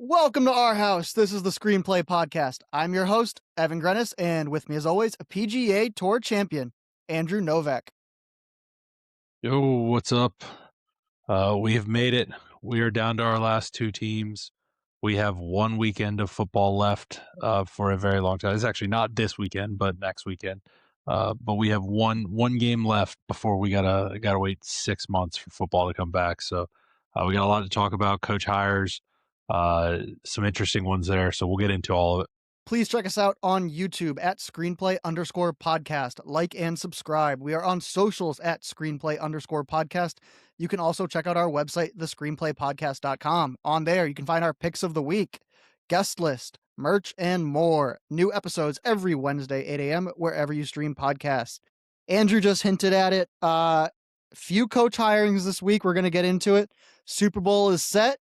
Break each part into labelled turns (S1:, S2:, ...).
S1: Welcome to our house. This is the Screenplay Podcast. I'm your host, Evan Grenis, and with me as always, a PGA Tour champion, Andrew Novak.
S2: Yo, what's up? We have made it. We are down to our last two teams. We have one weekend of football left for a very long time. It's actually not this weekend, but next weekend. But we have one game left before we gotta wait 6 months for football to come back. So we got a lot to talk about. Coach hires, some interesting ones there. So we'll get into all of it.
S1: Please check us out on YouTube at Screenplay_podcast. Like and subscribe. We are on socials at Screenplay_podcast. You can also check out our website, thescreenplaypodcast.com. On there, you can find our picks of the week, guest list, merch, and more. New episodes every Wednesday, 8 a.m., wherever you stream podcasts. Andrew just hinted at it. Few coach hirings this week. We're going to get into it. Super Bowl is set.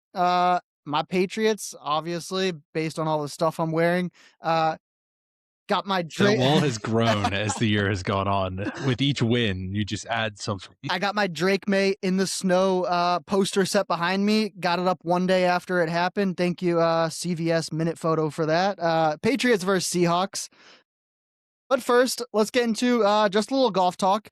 S1: My Patriots, obviously, based on all the stuff I'm wearing, got my
S2: The wall has grown as the year has gone on. With each win, you just add something.
S1: I got my Drake May in the snow poster set behind me. Got it up one day after it happened. Thank you, CVS Minute Photo, for that. Patriots versus Seahawks. But first, let's get into just a little golf talk.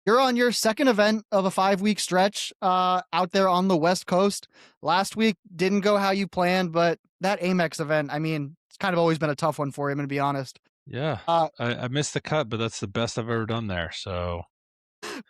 S1: You're on your second event of a 5-week stretch out there on the West Coast. Last week didn't go how you planned, but that Amex event, I mean, it's kind of always been a tough one for you, I'm going to be honest.
S2: Yeah, I missed the cut, but that's the best I've ever done there. So,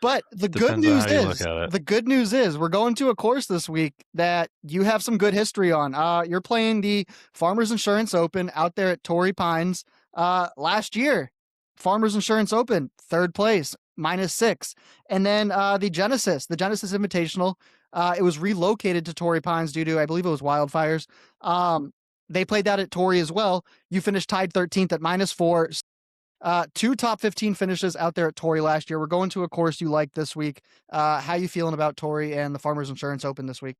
S1: but the good
S2: depends on
S1: news
S2: how you look
S1: is,
S2: at it.
S1: the good news is we're going to a course this week that you have some good history on. You're playing the Farmers Insurance Open out there at Torrey Pines. Last year, Farmers Insurance Open, third place, -6. And then the Genesis Invitational, it was relocated to Torrey Pines due to, I believe it was wildfires. They played that at Torrey as well. You finished tied 13th at -4. Two top 15 finishes out there at Torrey last year. We're going to a course you like this week. How you feeling about Torrey and the Farmers Insurance Open this week?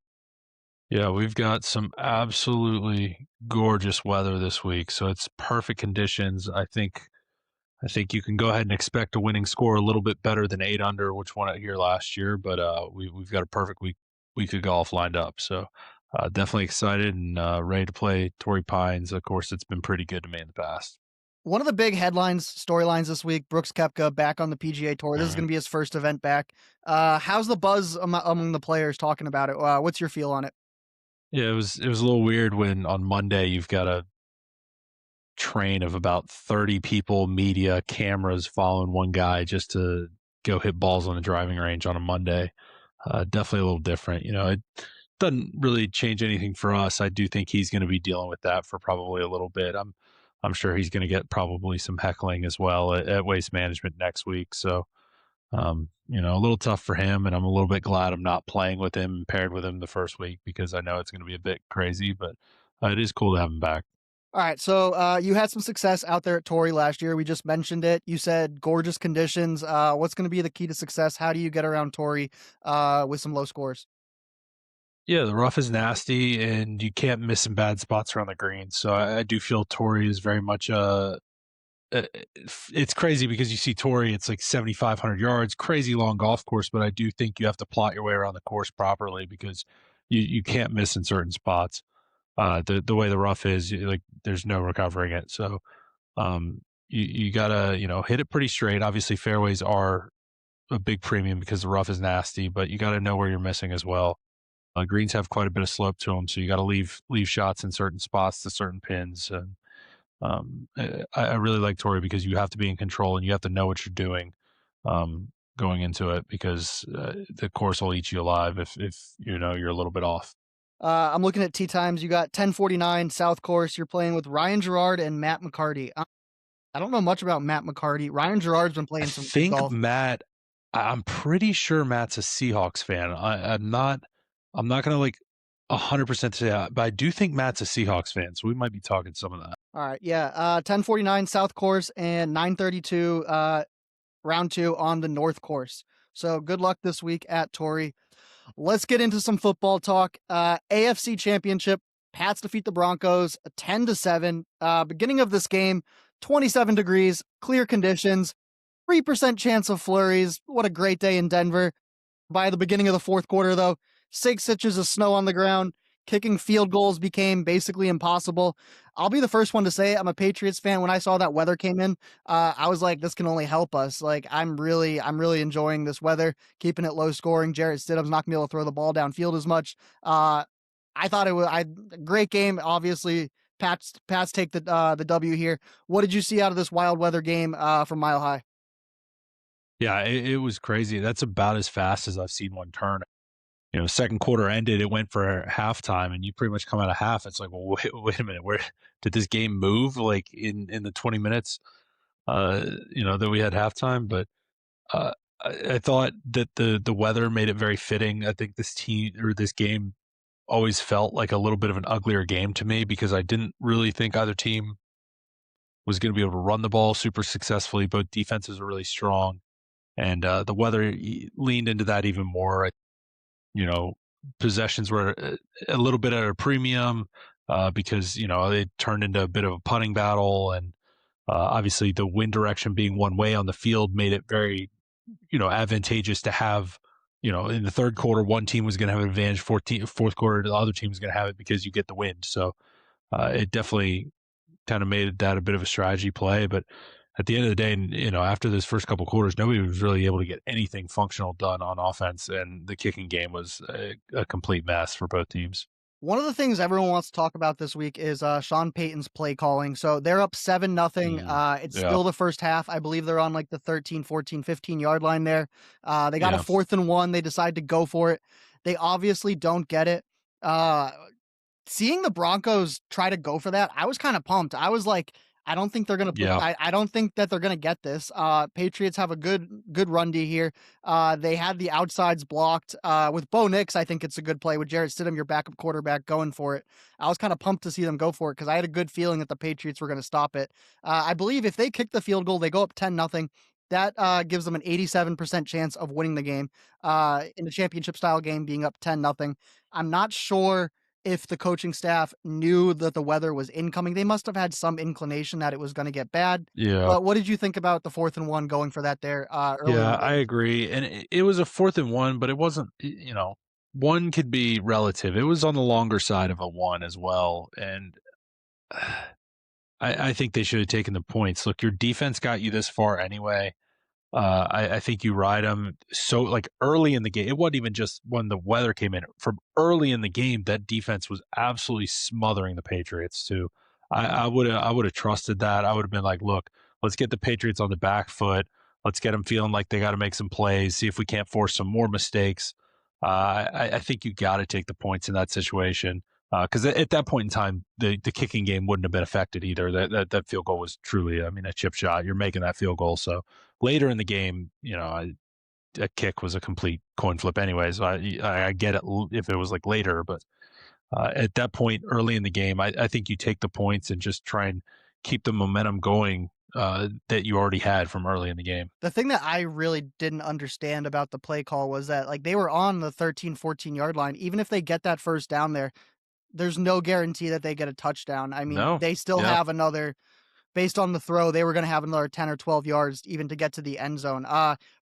S2: Yeah, we've got some absolutely gorgeous weather this week, so it's perfect conditions. I think you can go ahead and expect a winning score a little bit better than 8 under, which won it here last year. But we've got a perfect week of golf lined up. So definitely excited and ready to play Torrey Pines. Of course, it's been pretty good to me in the past.
S1: One of the big storylines this week, Brooks Koepka back on the PGA Tour. This is going to be his first event back. How's the buzz among the players talking about it? What's your feel on it?
S2: Yeah, it was a little weird when on Monday you've got a train of about 30 people, media, cameras following one guy just to go hit balls on a driving range on a Monday. Definitely a little different. It doesn't really change anything for us. I do think he's going to be dealing with that for probably a little bit. I'm sure he's going to get probably some heckling as well at Waste Management next week. So, a little tough for him, and I'm a little bit glad I'm not playing with him and paired with him the first week because I know it's going to be a bit crazy, but it is cool to have him back.
S1: All right, so you had some success out there at Torrey last year. We just mentioned it. You said gorgeous conditions. What's going to be the key to success? How do you get around Torrey with some low scores?
S2: Yeah, the rough is nasty, and you can't miss some bad spots around the green. So I do feel Torrey is very much it's crazy because you see Torrey, it's like 7,500 yards, crazy long golf course, but I do think you have to plot your way around the course properly because you can't miss in certain spots. The way the rough is, like there's no recovering it. So you gotta hit it pretty straight. Obviously, fairways are a big premium because the rough is nasty, but you got to know where you're missing as well. Greens have quite a bit of slope to them, so you got to leave shots in certain spots to certain pins. And I really like Torrey because you have to be in control and you have to know what you're doing going into it because the course will eat you alive if you're a little bit off.
S1: I'm looking at tee times. You got 1049 South Course. You're playing with Ryan Gerard and Matt McCarty. I don't know much about Matt McCarty. Ryan Gerard's been playing some good golf.
S2: I'm pretty sure Matt's a Seahawks fan. I'm not gonna 100% say that, but I do think Matt's a Seahawks fan, so we might be talking some of that.
S1: All right, yeah. 1049 South Course and 932 round 2 on the North Course. So good luck this week at Torrey. Let's get into some football talk. AFC Championship, Pats defeat the Broncos 10-7. Beginning of this game, 27 degrees, clear conditions, 3% chance of flurries. What a great day in Denver. By the beginning of the fourth quarter, though, 6 inches of snow on the ground. Kicking field goals became basically impossible. I'll be the first one to say I'm a Patriots fan. When I saw that weather came in, I was like, this can only help us. Like, I'm really enjoying this weather, keeping it low scoring. Jarrett Stidham's not gonna be able to throw the ball downfield as much. I thought it was great game. Obviously, Pats take the W here. What did you see out of this wild weather game from Mile High?
S2: Yeah, it was crazy. That's about as fast as I've seen one turn. Second quarter ended, it went for halftime, and you pretty much come out of half. It's like, well, wait a minute, where did this game move? Like in the 20 minutes, that we had halftime. But uh, I thought that the weather made it very fitting. I think this team or this game always felt like a little bit of an uglier game to me because I didn't really think either team was going to be able to run the ball super successfully. Both defenses were really strong, and the weather leaned into that even more. you know, Possessions were a little bit at a premium because, it turned into a bit of a punting battle. And obviously the wind direction being one way on the field made it very, advantageous to have, in the third quarter, one team was going to have an advantage, fourth quarter, the other team was going to have it because you get the wind. So it definitely kind of made that a bit of a strategy play. But at the end of the day, after those first couple quarters, nobody was really able to get anything functional done on offense, and the kicking game was a complete mess for both teams.
S1: One of the things everyone wants to talk about this week is Sean Payton's play calling. So they're up 7-0. It's
S2: Yeah,
S1: still the first half. I believe they're on like the 13, 14, 15 yard line there. They got a
S2: yeah,
S1: 4th and 1. They decide to go for it. They obviously don't get it. Uh, Seeing the Broncos try to go for that, I was kind of pumped. I was like, I don't think they're gonna put.
S2: yeah,
S1: I don't think that they're gonna get this. Patriots have a good run D here. They had the outsides blocked. With Bo Nix, I think it's a good play with Jarrett Stidham, your backup quarterback, going for it. I was kind of pumped to see them go for it because I had a good feeling that the Patriots were gonna stop it. I believe if they kick the field goal, they go up 10-0. That gives them an 87% chance of winning the game. In the championship style game, being up 10-0. I'm not sure if the coaching staff knew that the weather was incoming. They must have had some inclination that it was going to get bad.
S2: yeah,
S1: But what did you think about the 4th and 1 going for that there early in
S2: yeah.
S1: the
S2: I
S1: game?
S2: agree, and it was a 4th and 1, but it wasn't. One could be relative. It was on the longer side of a one as well, and I think they should have taken the points. Look, your defense got you this far anyway. I think you ride them so like early in the game. It wasn't even just when the weather came in. From early in the game, that defense was absolutely smothering the Patriots too. I would have trusted that. I would have been like, look, let's get the Patriots on the back foot. Let's get them feeling like they got to make some plays. See if we can't force some more mistakes. I think you got to take the points in that situation because at that point in time, the kicking game wouldn't have been affected either. That field goal was truly, I mean, a chip shot. You're making that field goal, so later in the game, a kick was a complete coin flip anyways. So I get it if it was like later, but at that point early in the game, I think you take the points and just try and keep the momentum going that you already had from early in the game.
S1: The thing that I really didn't understand about the play call was that like they were on the 13, 14 yard line. Even if they get that first down there, there's no guarantee that they get a touchdown. I mean,
S2: No,
S1: they still
S2: yeah,
S1: have another based on the throw, they were going to have another 10 or 12 yards even to get to the end zone.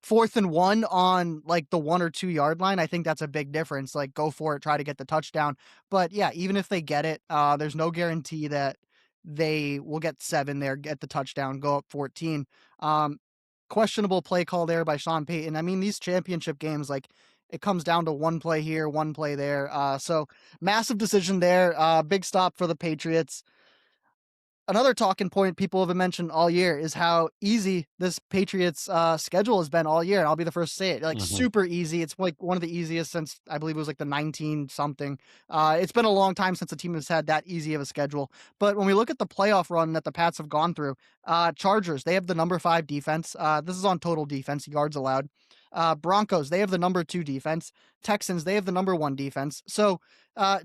S1: 4th and 1 on like the 1 or 2 yard line, I think that's a big difference. Like, go for it, try to get the touchdown. But yeah, even if they get it, there's no guarantee that they will get 7 there, get the touchdown, go up 14. Um, Questionable play call there by Sean Payton. I mean, these championship games, like, it comes down to one play here, one play there. So massive decision there. Big stop for the Patriots. Another talking point people have been mentioned all year is how easy this Patriots schedule has been all year. And I'll be the first to say it, like,
S2: hmm
S1: super easy. It's like one of the easiest since I believe it was like the 19 something. It's been a long time since a team has had that easy of a schedule. But when we look at the playoff run that the Pats have gone through, Chargers, they have the number 5 defense. This is on total defense, yards allowed. Broncos, they have the number 2 defense. Texans, they have the number 1 defense. So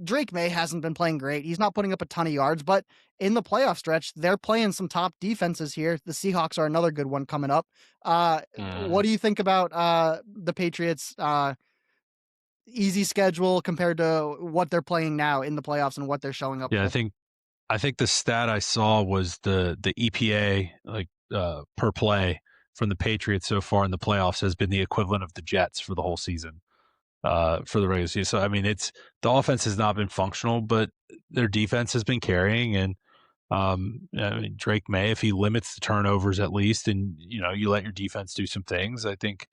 S1: Drake May hasn't been playing great. He's not putting up a ton of yards, but in the playoff stretch, they're playing some top defenses here. The Seahawks are another good one coming up. What
S2: hmm
S1: do you think about the Patriots' easy schedule compared to what they're playing now in the playoffs and what they're showing up
S2: Yeah. I
S1: with?
S2: think I think the stat I saw was the EPA like per play from the Patriots so far in the playoffs has been the equivalent of the Jets for the whole season. for the regular season. So I mean, it's the offense has not been functional, but their defense has been carrying. And I mean, Drake May, if he limits the turnovers at least, and you let your defense do some things, I think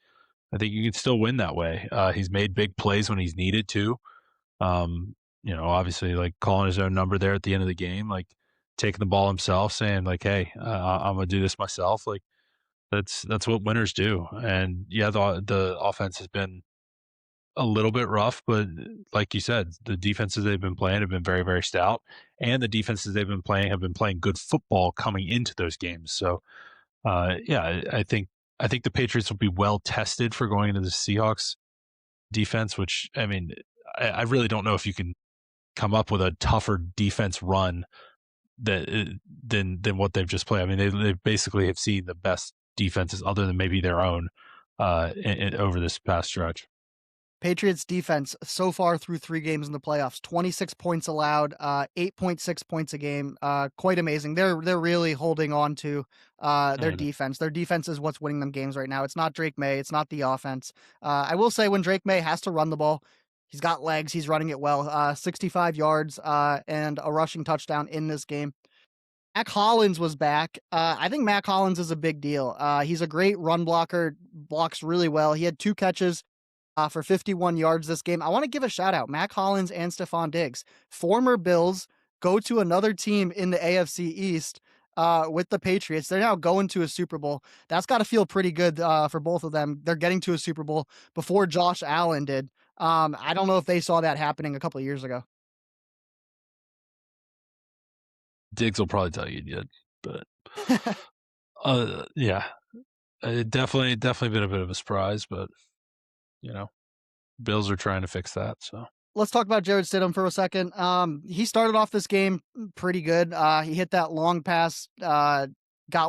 S2: you can still win that way. He's made big plays when he's needed to. Obviously, like calling his own number there at the end of the game, like taking the ball himself, saying like, "Hey, I'm gonna do this myself." Like that's what winners do. And yeah, the offense has been a little bit rough, but like you said, the defenses they've been playing have been very, very stout, and the defenses they've been playing have been playing good football coming into those games. So, yeah, I think the Patriots will be well tested for going into the Seahawks defense. Which I mean, I really don't know if you can come up with a tougher defense run that than what they've just played. I mean, they basically have seen the best defenses other than maybe their own over this past stretch.
S1: Patriots defense so far through 3 games in the playoffs, 26 points allowed, 8.6 points a game. Quite amazing. They're really holding on to their
S2: And
S1: defense. Their defense is what's winning them games right now. It's not Drake May. It's not the offense. I will say when Drake May has to run the ball, he's got legs. He's running it well. 65 yards and a rushing touchdown in this game. Mac Hollins was back. I think Mac Hollins is a big deal. He's a great run blocker, blocks really well. He had 2 catches for 51 yards this game. I want to give a shout out. Mac Hollins and Stephon Diggs, former Bills, go to another team in the AFC East with the Patriots. They're now going to a Super Bowl. That's got to feel pretty good for both of them. They're getting to a Super Bowl before Josh Allen did. I don't know if they saw that happening a couple of years ago.
S2: Diggs will probably tell you did, but yeah, definitely been a bit of a surprise, but you know, Bills are trying to fix that. So
S1: Let's talk about Jared Stidham for a second. He started off this game pretty good. He hit that long pass, got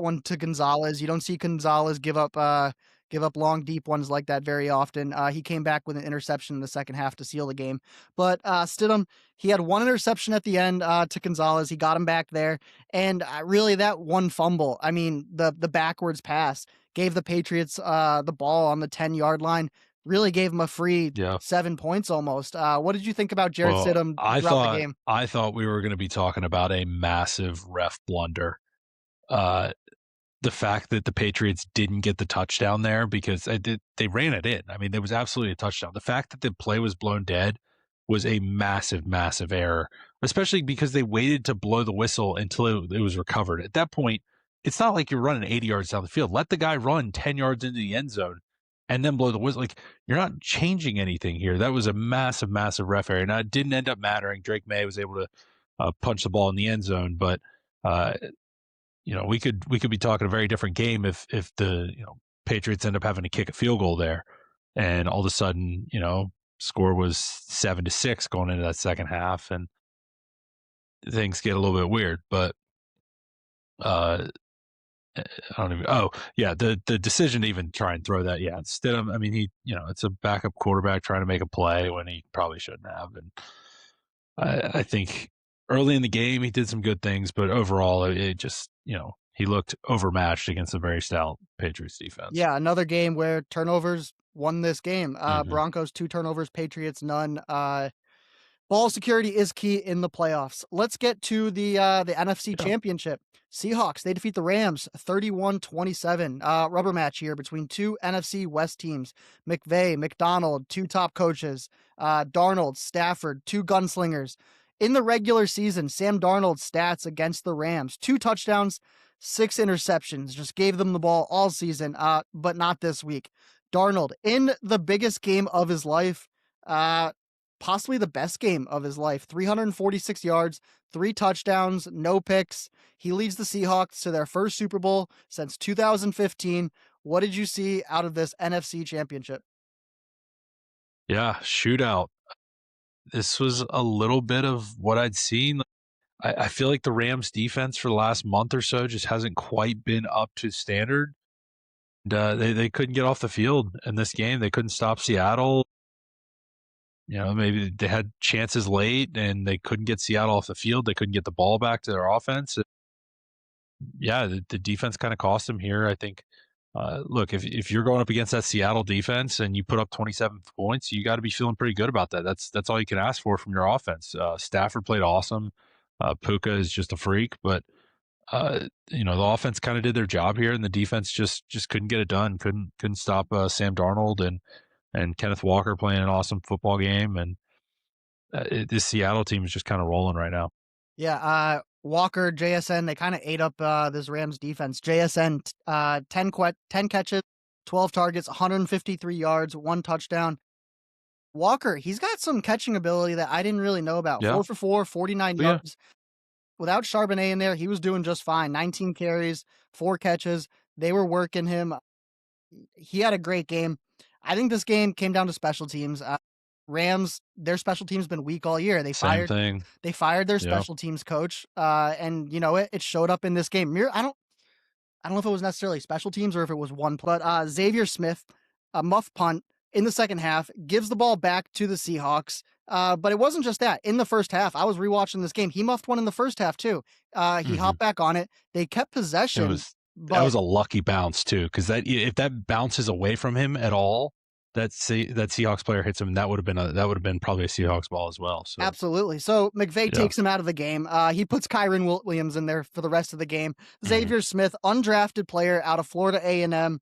S1: one to Gonzalez. You don't see Gonzalez give up long, deep ones like that very often. He came back with an interception in the second half to seal the game. But Stidham, he had one interception at the end to Gonzalez. He got him back there, and really that one fumble. I mean, the backwards pass gave the Patriots the ball on the 10-yard line. Really gave him a free
S2: yeah.
S1: 7 points almost. What did you think about Jared
S2: Well,
S1: Stidham throughout the game?
S2: I thought we were going to be talking about a massive ref blunder. The fact that the Patriots didn't get the touchdown there because they ran it in. I mean, there was absolutely a touchdown. The fact that the play was blown dead was a massive, massive error, especially because they waited to blow the whistle until it was recovered. At that point, it's not like you're running 80 yards down the field. Let the guy run 10 yards into the end zone and then blow the whistle. Like, you're not changing anything here. That was a massive, massive ref error. Now, it didn't end up mattering. Drake May was able to punch the ball in the end zone, but we could be talking a very different game if the Patriots end up having to kick a field goal there, and all of a sudden score was 7-6 going into that second half, and things get a little bit weird. But I don't even. Oh yeah, the decision to even try and throw that. Yeah, Stidham. I mean, it's a backup quarterback trying to make a play when he probably shouldn't have. And I think early in the game he did some good things, but overall it just he looked overmatched against a very stout Patriots defense.
S1: Yeah, another game where turnovers won this game.
S2: Mhm.
S1: Broncos 2 turnovers, Patriots none. Ball security is key in the playoffs. Let's get to the NFC
S2: Yeah.
S1: Championship. Seahawks, they defeat the Rams 31-27. Rubber match here between 2 NFC West teams. McVay, McDonald, 2 top coaches. Darnold, Stafford, 2 gunslingers. In the regular season, Sam Darnold's stats against the Rams: 2 touchdowns, 6 interceptions. Just gave them the ball all season, but not this week. Darnold, in the biggest game of his life, possibly the best game of his life, 346 yards, 3 touchdowns, no picks. He leads the Seahawks to their first Super Bowl since 2015. What did you see out of this NFC Championship?
S2: Yeah, shootout. This was a little bit of what I'd seen. I feel like the Rams defense for the last month or so just hasn't quite been up to standard. And, they couldn't get off the field in this game. They couldn't stop Seattle. Maybe they had chances late and they couldn't get Seattle off the field. They couldn't get the ball back to their offense. Yeah, the defense kind of cost them here. I think look, if you're going up against that Seattle defense and you put up 27 points, you got to be feeling pretty good about that. That's all you can ask for from your offense. Stafford played awesome. Puka is just a freak, but the offense kind of did their job here, and the defense just couldn't get it done. Couldn't stop Sam Darnold and Kenneth Walker playing an awesome football game, and this Seattle team is just kind of rolling right now.
S1: Yeah, Walker, JSN, they kind of ate up this Rams defense. JSN, 10 catches, 12 targets, 153 yards, 1 touchdown. Walker, he's got some catching ability that I didn't really know about.
S2: Yeah,
S1: 4 for 4, 49
S2: yeah.
S1: yards. Without Charbonnet in there, he was doing just fine. 19 carries, 4 catches. They were working him. He had a great game. I think this game came down to special teams. Rams, their special teams been weak all year.
S2: Same thing.
S1: They fired their
S2: Yeah.
S1: special teams coach, and it showed up in this game. I don't know if it was necessarily special teams or if it was one, but Xavier Smith, a muff punt in the second half, gives the ball back to the Seahawks. But it wasn't just that. In the first half, I was rewatching this game. He muffed one in the first half too. He
S2: hmm
S1: hopped back on it. They kept
S2: It
S1: possession,
S2: was that
S1: but
S2: was a lucky bounce too, because that if that bounces away from him at all, that Seahawks player hits him, that would have been probably a Seahawks ball as well. So
S1: absolutely. So McVay
S2: yeah.
S1: takes him out of the game. He puts Kyron Williams in there for the rest of the game.
S2: hmm
S1: Xavier Smith, undrafted player out of Florida A&M.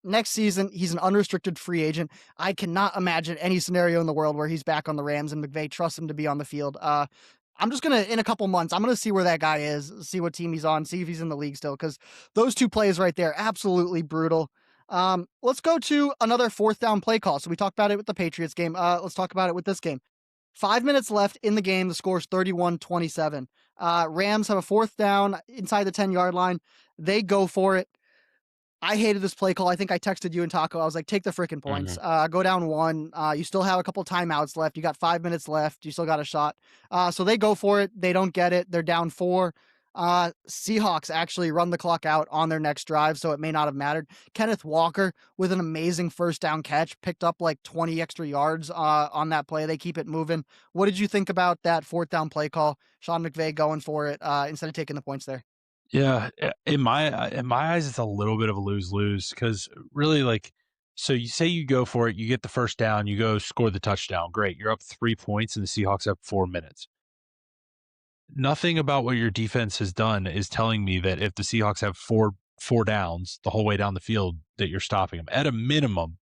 S1: Next season, he's an unrestricted free agent. I cannot imagine any scenario in the world where he's back on the Rams and McVay trusts him to be on the field. I'm just going to, in a couple months, I'm going to see where that guy is, see what team he's on, see if he's in the league still, because those two plays right there, absolutely brutal. Let's go to another fourth down play call. So we talked about it with the Patriots game. Let's talk about it with this game. 5 minutes left in the game. The score's 31-27. Rams have a fourth down inside the 10-yard line. They go for it. I hated this play call. I think I texted you and Taco. I was like, take the freaking points.
S2: hmm
S1: Go down 1. You still have a couple timeouts left. You got 5 minutes left. You still got a shot. So they go for it. They don't get it. They're down 4. Seahawks actually run the clock out on their next drive, so it may not have mattered. Kenneth Walker with an amazing first down catch, picked up like 20 extra yards on that play. They keep it moving. What did you think about that fourth down play call? Sean McVay going for it instead of taking the points there.
S2: Yeah, in my eyes, it's a little bit of a lose-lose because really, like, so you say you go for it, you get the first down, you go score the touchdown, great, you're up 3 points, and the Seahawks have 4 minutes. Nothing about what your defense has done is telling me that if the Seahawks have four downs the whole way down the field, that you're stopping them. At a minimum,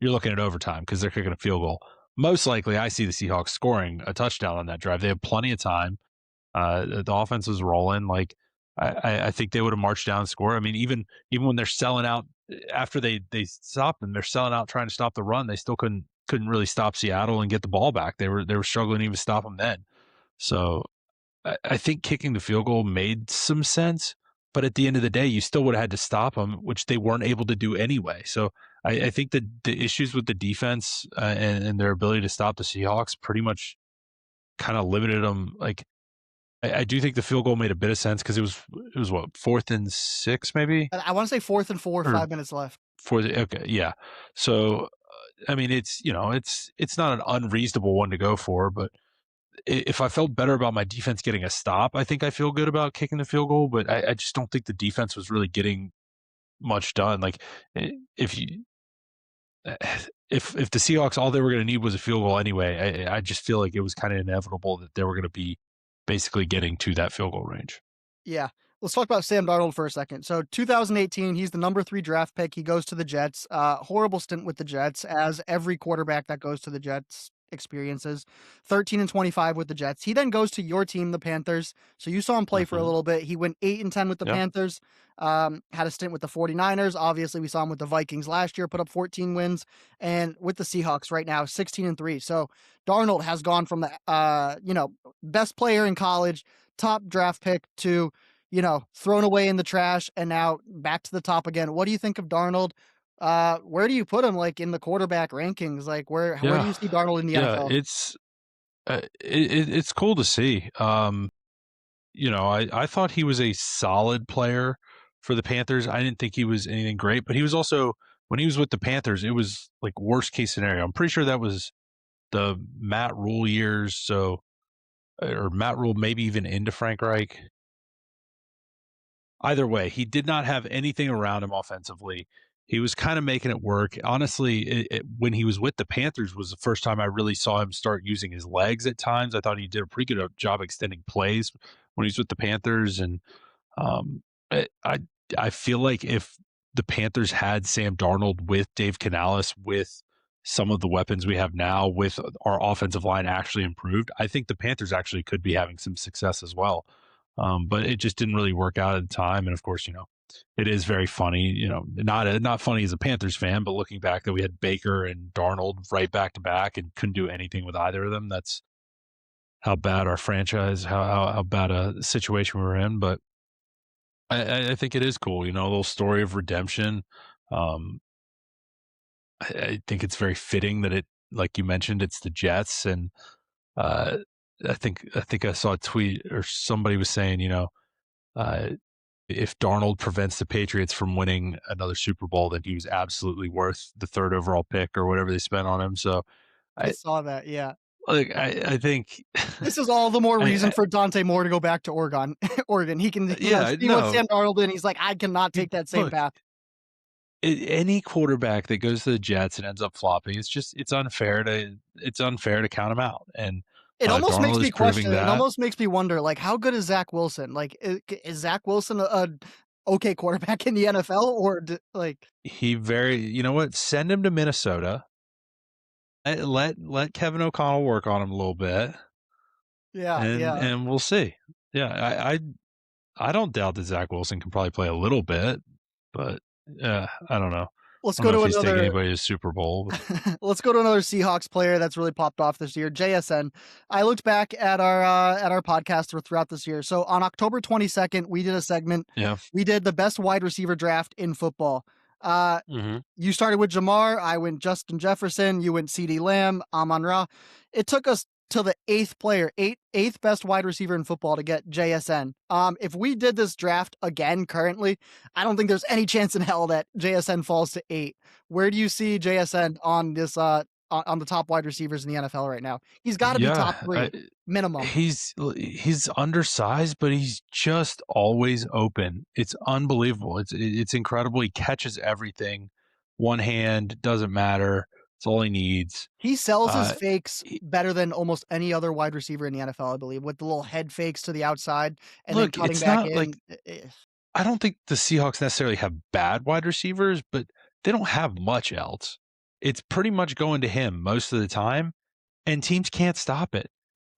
S2: you're looking at overtime because they're kicking a field goal. Most likely, I see the Seahawks scoring a touchdown on that drive. They have plenty of time. The offense was rolling. Like I think they would have marched down and scored. I mean, even when they're selling out after they stopped them, they're selling out trying to stop the run. They still couldn't really stop Seattle and get the ball back. They were struggling to even stop them then. So I think kicking the field goal made some sense, but at the end of the day, you still would have had to stop them, which they weren't able to do anyway. So I think that the issues with the defense and their ability to stop the Seahawks pretty much kind of limited them. Like I do think the field goal made a bit of sense because it was what 4th and 6 maybe
S1: I want to say 4th and 4,
S2: or
S1: 5 minutes left.
S2: okay, yeah. So I mean it's not an unreasonable one to go for, but if I felt better about my defense getting a stop, I think I feel good about kicking the field goal, but I just don't think the defense was really getting much done. Like if you if the Seahawks all they were going to need was a field goal anyway, I just feel like it was kind of inevitable that they were going to be basically getting to that field goal range.
S1: Yeah. Let's talk about Sam Darnold for a second. So 2018, he's the number 3 draft pick. He goes to the Jets. Horrible stint with the Jets, as every quarterback that goes to the Jets experiences. 13-25 with the Jets. He then goes to your team, the Panthers. So you saw him play for a
S2: hmm
S1: little bit. He went 8-10 with the
S2: Yeah,
S1: Panthers. Had a stint with the 49ers. Obviously, we saw him with the Vikings last year, put up 14 wins, and with the Seahawks right now, 16-3. So Darnold has gone from the best player in college, top draft pick to thrown away in the trash and now back to the top again. What do you think of Darnold? Where do you put him, like, in the quarterback rankings? Like, where do
S2: yeah,
S1: you see Darnold in the
S2: yeah.
S1: NFL?
S2: It's cool to see. I thought he was a solid player for the Panthers. I didn't think he was anything great, but he was also when he was with the Panthers, it was like worst case scenario. I'm pretty sure that was the Matt Rule years, so or Matt Rule maybe even into Frank Reich. either way, he did not have anything around him offensively. He was kind of making it work. Honestly, when he was with the Panthers was the first time I really saw him start using his legs at times. I thought he did a pretty good job extending plays when he was with the Panthers, and um, I feel like if the Panthers had Sam Darnold with Dave Canales, with some of the weapons we have now, with our offensive line actually improved, I think the Panthers actually could be having some success as well. But it just didn't really work out at the time. And of course, it is very funny. Not funny as a Panthers fan, but looking back that we had Baker and Darnold right back to back and couldn't do anything with either of them. That's how bad our franchise, how bad a situation we're in. But I think it is cool, a little story of redemption. Um, I think it's very fitting that like you mentioned, it's the Jets, and uh, I think I saw a tweet or somebody was saying, uh, if Darnold prevents the Patriots from winning another Super Bowl, then he was absolutely worth the third overall pick or whatever they spent on him. So
S1: I
S2: I
S1: saw that. Yeah.
S2: I think
S1: This is all the more reason
S2: I,
S1: for Dante Moore to go back to Oregon. Oregon. He can,
S2: yeah,
S1: see what
S2: no,
S1: Sam Darnold did. And he's like, I cannot take that same
S2: look,
S1: path.
S2: any quarterback that goes to the Jets and ends up flopping, it's unfair to count him out. And
S1: It almost makes
S2: Darnold
S1: me
S2: is proving
S1: question. It
S2: that
S1: almost makes me wonder, like, how good is Zach Wilson? Like, is Zach Wilson a okay quarterback in the NFL, or like?
S2: you know what? Send him to Minnesota. Let Kevin O'Connell work on him a little bit,
S1: Yeah,
S2: and
S1: yeah.
S2: and we'll see. Yeah, I don't doubt that Zach Wilson can probably play a little bit, but I don't know.
S1: Let's
S2: I don't
S1: go
S2: know if
S1: to
S2: he's taking
S1: another.
S2: anybody to the Super Bowl. But
S1: Let's go to another Seahawks player that's really popped off this year, JSN. I looked back at our podcast throughout this year. So on October 22nd, we did a segment.
S2: yeah,
S1: We did the best wide receiver draft in football. Uh,
S2: hmm
S1: you started with Jamar. I went Justin Jefferson. You went CeeDee Lamb, Amon Ra. It took us to the eighth best wide receiver in football to get JSN. If we did this draft again currently, I don't think there's any chance in hell that JSN falls to 8. Where do you see JSN on this on the top wide receivers in the NFL right now? He's got to be top
S2: yeah.
S1: 3 minimum.
S2: He's undersized, but he's just always open. It's unbelievable. It's incredible. He catches everything. One hand doesn't matter. It's all he needs.
S1: He sells his
S2: Uh,
S1: fakes better than almost any other wide receiver in the NFL, I believe, with the little head fakes to the outside and then
S2: Look,
S1: cutting
S2: it's
S1: back
S2: not like
S1: in.
S2: I don't think the Seahawks necessarily have bad wide receivers, but they don't have much else. It's pretty much going to him most of the time, and teams can't stop it.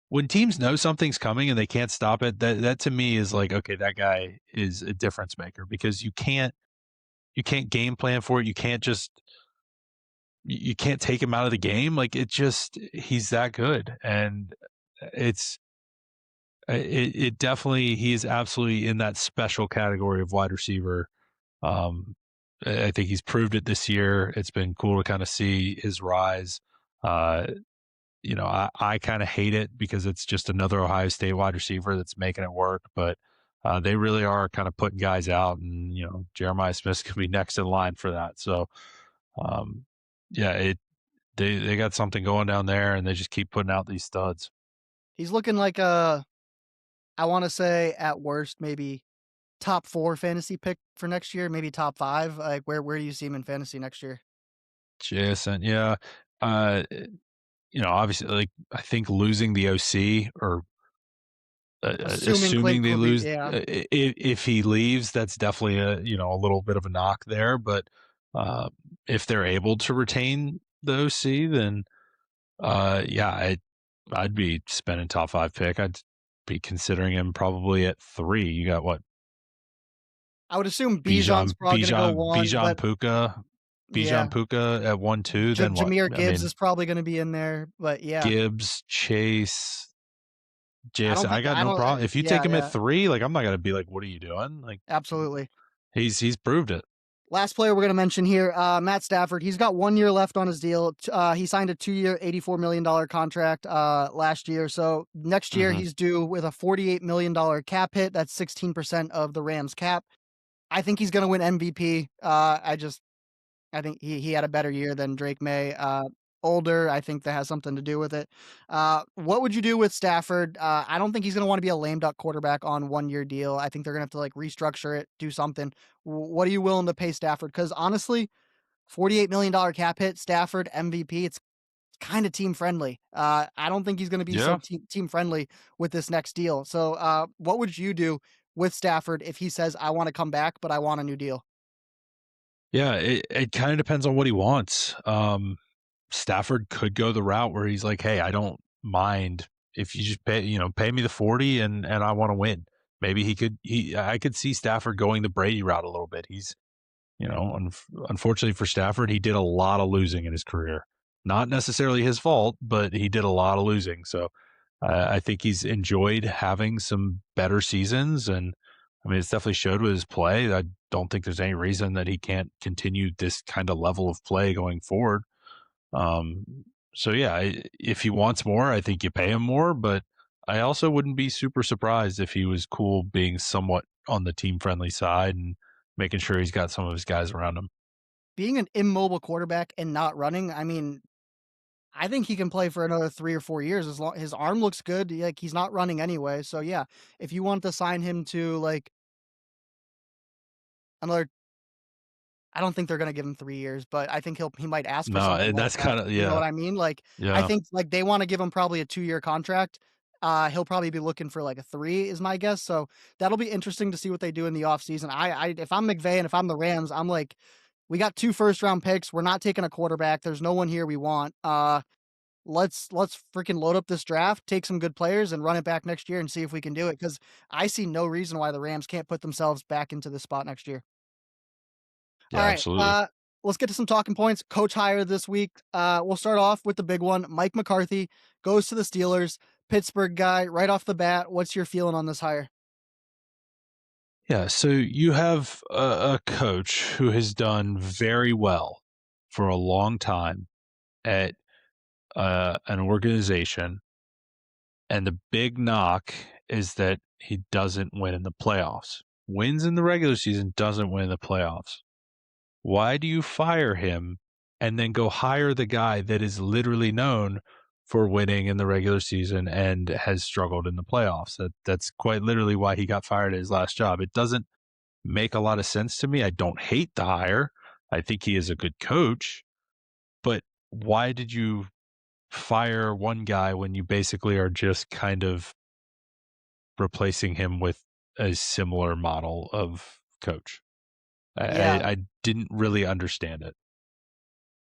S2: When teams know something's coming and they can't stop it, that to me is like, okay, that guy is a difference maker, because you can't game plan for it. You can't take him out of the game. Like, he's that good, and it's it definitely, he's absolutely in that special category of wide receiver. Um, I think he's proved it this year. It's been cool to kind of see his rise. Uh, I kind of hate it because it's just another Ohio State wide receiver that's making it work, but they really are kind of putting guys out, and Jeremiah Smith could be next in line for that. So, um, yeah, they got something going down there, and they just keep putting out these studs.
S1: He's looking like I want to say at worst maybe top 4 fantasy pick for next year, maybe top 5. Like where do you see him in fantasy next year?
S2: Jason, yeah, uh, obviously, like, I think losing the OC, or
S1: Assuming
S2: assuming
S1: Clint
S2: they
S1: Kubiak,
S2: lose,
S1: yeah.
S2: if he leaves, that's definitely a little bit of a knock there. But uh, if they're able to retain the OC, then yeah, I'd be spending top 5 pick. I'd be considering him probably at 3. You got what?
S1: I would assume Bijan's
S2: Bijan
S1: probably going to go
S2: Bijan
S1: 1,
S2: Bijan
S1: but
S2: Puka
S1: yeah,
S2: at 1-2. Then what?
S1: Jahmyr
S2: I
S1: Gibbs
S2: mean,
S1: is probably going to be in there, but yeah.
S2: Gibbs, Chase,
S1: I don't
S2: JSN. I
S1: think
S2: got
S1: I
S2: no
S1: don't
S2: problem if you take
S1: yeah,
S2: him at
S1: yeah.
S2: 3. Like, I'm not gonna be like, "What are you doing?" Like,
S1: Absolutely.
S2: he's proved it.
S1: Last player we're going to mention here, Matt Stafford. He's got 1 year left on his deal. He signed a 2-year, $84 million contract last year. So next year
S2: hmm
S1: he's due with a $48 million cap hit. That's 16% of the Rams cap. I think he's going to win MVP. I think he had a better year than Drake May. older. I think that has something to do with it. What would you do with Stafford? I don't think he's going to want to be a lame duck quarterback on 1 year deal. I think they're going to have to like restructure it, do something. What are you willing to pay Stafford? Because honestly, $48 million cap hit, Stafford MVP. It's kind of team friendly. I don't think he's going to be so
S2: Yeah.
S1: team friendly with this next deal. So, what would you do with Stafford if he says, "I want to come back, but I want a new deal"?
S2: Yeah, it kind of depends on what he wants. Stafford could go the route where he's like, "Hey, I don't mind if you just pay me the 40 and I want to win." Maybe I could see Stafford going the Brady route a little bit. He's, unfortunately for Stafford, he did a lot of losing in his career. Not necessarily his fault, but he did a lot of losing. So I think he's enjoyed having some better seasons, and I mean, it's definitely showed with his play. I don't think there's any reason that he can't continue this kind of level of play going forward. Um, so yeah, if he wants more, I think you pay him more, but I also wouldn't be super surprised if he was cool being somewhat on the team friendly side and making sure he's got some of his guys around him.
S1: Being an immobile quarterback and not running, I mean, I think he can play for another 3 or 4 years as long his arm looks good. Like he's not running anyway. So yeah, if you want to sign him to like another, I don't think they're gonna give him 3 years, but I think he might ask for
S2: No,
S1: something
S2: and
S1: like
S2: that's
S1: that.
S2: kind of
S1: You know
S2: yeah,
S1: what I mean? Like, I
S2: yeah,
S1: think, like, they wanna give him probably a 2 year contract. He'll probably be looking for, like, a 3 is my guess, so that'll be interesting to see what they do in the offseason. I if I'm McVay and if I'm the Rams, I'm like, "We got 2 first round picks, we're not taking a quarterback, there's no one here we want. Let's freaking load up this draft, take some good players, and run it back next year and see if we can do it." Because I see no reason why the Rams can't put themselves back into this spot next year. All
S2: yeah,
S1: right.
S2: absolutely.
S1: Let's get to some talking points. Coach hire this week. We'll start off with the big one. Mike McCarthy goes to the Steelers. Pittsburgh guy, right off the bat. What's your feeling on this hire?
S2: Yeah, so you have a coach who has done very well for a long time at an organization, and the big knock is that he doesn't win in the playoffs. Wins in the regular season, doesn't win in the playoffs. Why do you fire him and then go hire the guy that is literally known for winning in the regular season and has struggled in the playoffs? That's quite literally why he got fired at his last job. It doesn't make a lot of sense to me. I don't hate the hire. I think he is a good coach, but why did you fire one guy when you basically are just kind of replacing him with a similar model of coach?
S1: Yeah,
S2: I didn't really understand it.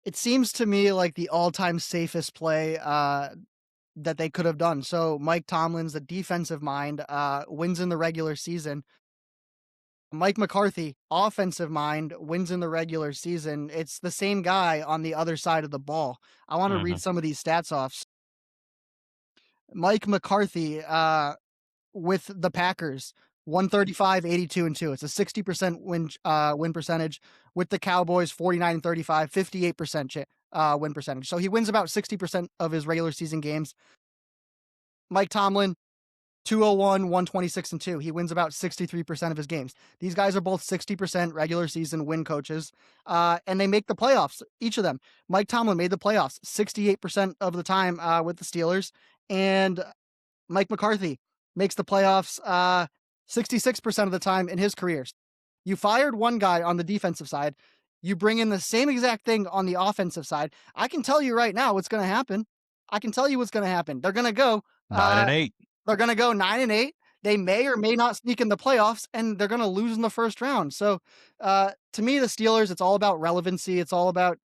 S1: it seems to me like the all-time safest play that they could have done. So Mike Tomlin's the defensive mind, wins in the regular season. Mike McCarthy, offensive mind, wins in the regular season. It's the same guy on the other side of the ball. I want to read
S2: Mhm.
S1: some of these stats off. Mike McCarthy, with the Packers, 135, 82 and 2. It's a 60% win percentage. With the Cowboys, 49 and 35, 58% win percentage. So he wins about 60% of his regular season games. Mike Tomlin, 201, 126 and 2. He wins about 63% of his games. These guys are both 60% regular season win coaches, and they make the playoffs, each of them. Mike Tomlin made the playoffs 68% of the time with the Steelers, and Mike McCarthy makes the playoffs 66% of the time in his careers. You fired one guy on the defensive side. You bring in the same exact thing on the offensive side. I can tell you right now what's going to happen. I can tell you what's going to happen.
S2: Nine
S1: Uh,
S2: and eight.
S1: they're going to go 9 and 8. They may or may not sneak in the playoffs, and they're going to lose in the first round. So, to me, the Steelers, it's all about relevancy. It's all about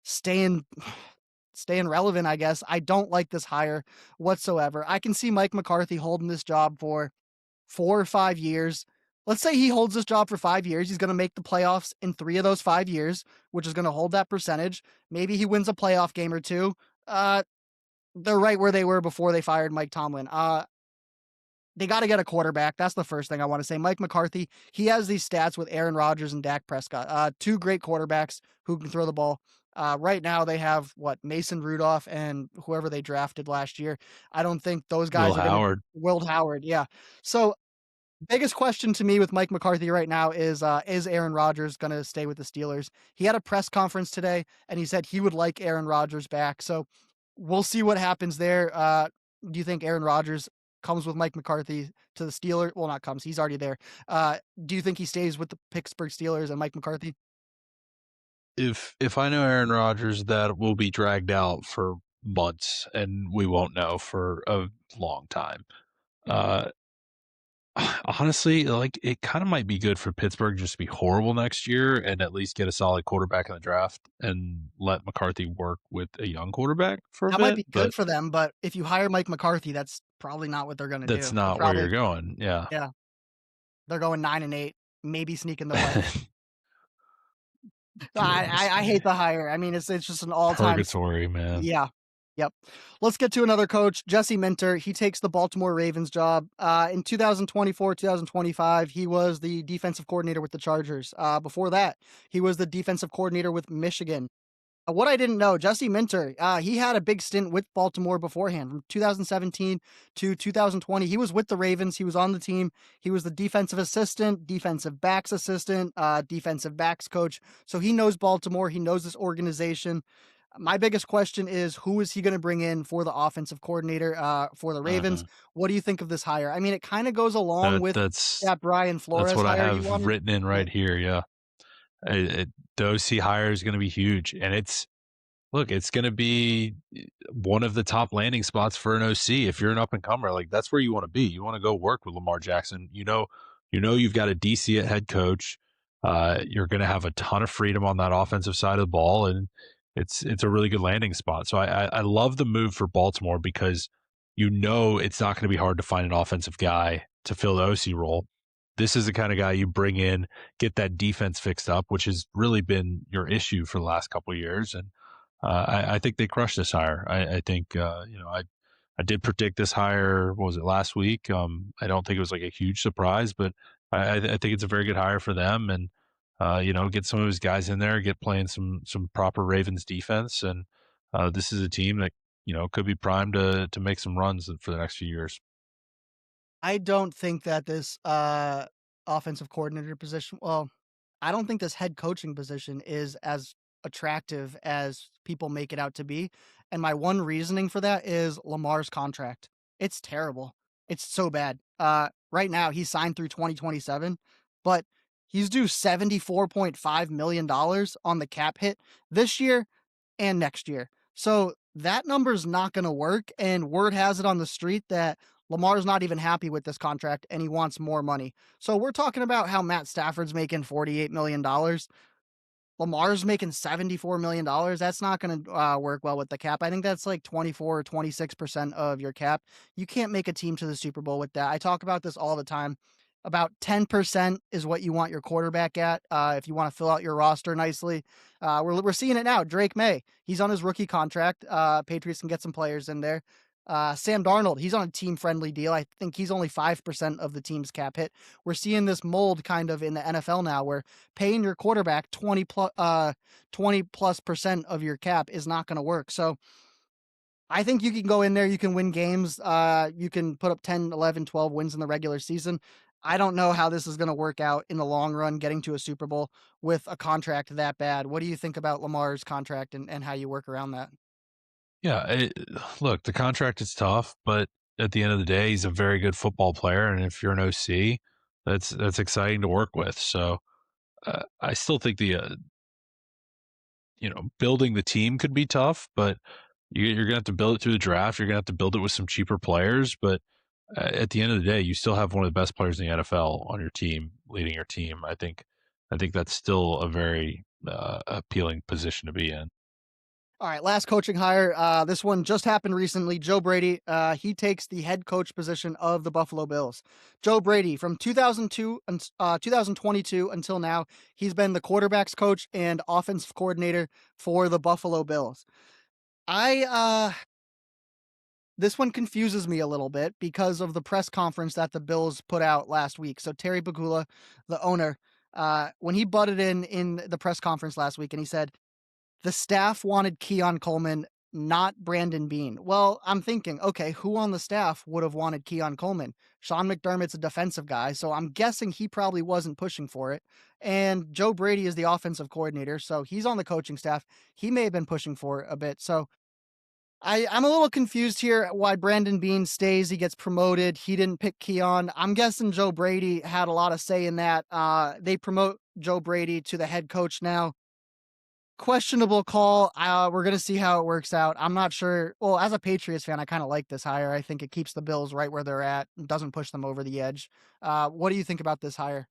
S1: staying staying relevant, I guess. I don't like this hire whatsoever. I can see Mike McCarthy holding this job for 4 or 5 years. Let's say he holds this job for 5 years. He's going to make the playoffs in 3 of those 5 years, which is going to hold that percentage. Maybe he wins a playoff game or 2. Uh, they're right where they were before they fired Mike Tomlin. They got to get a quarterback. That's the first thing I want to say. Mike McCarthy, he has these stats with Aaron Rodgers and Dak Prescott. Two great quarterbacks who can throw the ball. Right now they have what Mason Rudolph and whoever they drafted last year. I don't think those
S2: Will
S1: guys are going to
S2: Howard.
S1: Will Howard. Yeah. So Biggest question to me with Mike McCarthy right now is Aaron Rodgers going to stay with the Steelers? He had a press conference today and he said he would like Aaron Rodgers back. So we'll see what happens there. Do you think Aaron Rodgers comes with Mike McCarthy to the Steelers? Well, not comes. He's already there. Do you think he stays with the Pittsburgh Steelers and Mike McCarthy?
S2: If I know Aaron Rodgers, that will be dragged out for months, and we won't know for a long time. Uh, Honestly, like it kind of might be good for Pittsburgh just to be horrible next year and at least get a solid quarterback in the draft and let McCarthy work with a young quarterback for a
S1: That might
S2: bit.
S1: be good
S2: But
S1: for them, but if you hire Mike McCarthy, that's probably not what they're going to
S2: that's
S1: do. They're
S2: not where you're
S1: probably,
S2: going. Yeah.
S1: yeah, they're going 9-8, maybe sneaking the play. I hate the hire. I mean, it's just an all-time
S2: Purgatory, man.
S1: yeah. Yep. Let's get to another coach, Jesse Minter. He takes the Baltimore Ravens job. In 2024, 2025, he was the defensive coordinator with the Chargers. Before that, he was the defensive coordinator with Michigan. What I didn't know, Jesse Minter, he had a big stint with Baltimore beforehand from 2017 to 2020. He was with the Ravens. He was on the team. He was the defensive assistant, defensive backs assistant, defensive backs coach. So he knows Baltimore. He knows this organization. My biggest question is who is he going to bring in for the offensive coordinator for the Ravens?
S2: Mhm.
S1: What do you think of this hire? I mean, it kind of goes along
S2: That
S1: with
S2: that's
S1: that Brian
S2: that's
S1: Flores
S2: what I
S1: hire you
S2: have
S1: wanted.
S2: written in
S1: Yeah.
S2: right here. Yeah, the OC hire is going to be huge, and it's going to be one of the top landing spots for an OC. If you're an up and comer, like that's where you want to be. You want to go work with Lamar Jackson. You've got a DC at head coach. You're going to have a ton of freedom on that offensive side of the ball, and it's a really good landing spot. So I love the move for Baltimore because it's not going to be hard to find an offensive guy to fill the OC role. This is the kind of guy you bring in, get that defense fixed up, which has really been your issue for the last couple of years, and I think they crushed this hire. I think I did predict this hire. What was it last week? I don't think it was like a huge surprise, but I think it's a very good hire for them. And get some of his guys in there, get playing some proper Ravens defense, and this is a team that could be primed to make some runs for the next few years.
S1: I don't think that this offensive coordinator position, well, I don't think this head coaching position is as attractive as people make it out to be. And my one reasoning for that is Lamar's contract. It's terrible. It's so bad. Right now he's signed through 2027, but he's due $74.5 million on the cap hit this year and next year. So that number's not going to work. And word has it on the street that Lamar's not even happy with this contract and he wants more money. So we're talking about how Matt Stafford's making $48 million. Lamar's making $74 million. That's not going to work well with the cap. I think that's like 24 or 26% of your cap. You can't make a team to the Super Bowl with that. I talk about this all the time. About 10% is what you want your quarterback at if you want to fill out your roster nicely. We're seeing it now. Drake May, he's on his rookie contract. Patriots can get some players in there. Sam Darnold, he's on a team friendly deal. I think he's only 5% of the team's cap hit. We're seeing this mold kind of in the NFL now where paying your quarterback 20 plus percent of your cap is not going to work. So I think you can go in there, you can win games, you can put up 10, 11, 12 wins in the regular season. I don't know how this is going to work out in the long run, getting to a Super Bowl with a contract that bad. What do you think about Lamar's contract and how you work around that?
S2: Yeah, look, the contract is tough, but at the end of the day, he's a very good football player, and if you're an OC, that's exciting to work with. So I still think building the team could be tough, but you're gonna have to build it through the draft. You're gonna have to build it with some cheaper players, but at the end of the day, you still have one of the best players in the NFL on your team, leading your team. I think that's still a very appealing position to be in.
S1: All right, last coaching hire. This one just happened recently. Joe Brady, he takes the head coach position of the Buffalo Bills. Joe Brady, from 2022 until now, he's been the quarterbacks coach and offensive coordinator for the Buffalo Bills. I This one confuses me a little bit because of the press conference that the Bills put out last week. So Terry Pagula, the owner, when he butted in the press conference last week, and he said the staff wanted Keon Coleman not Brandon Beane. Well, I'm thinking, okay, who on the staff would have wanted Keon Coleman? Sean McDermott's a defensive guy, so I'm guessing he probably wasn't pushing for it. And Joe Brady is the offensive coordinator, so he's on the coaching staff. He may have been pushing for it a bit. So I'm a little confused here why Brandon Beane stays. He gets promoted. He didn't pick Keon. I'm guessing Joe Brady had a lot of say in that. They promote Joe Brady to the head coach now. Questionable call. We're gonna see how it works out. I'm not sure. Well, as a Patriots fan, I kind of like this hire. I think it keeps the Bills right where they're at, and doesn't push them over the edge. What do you think about this hire?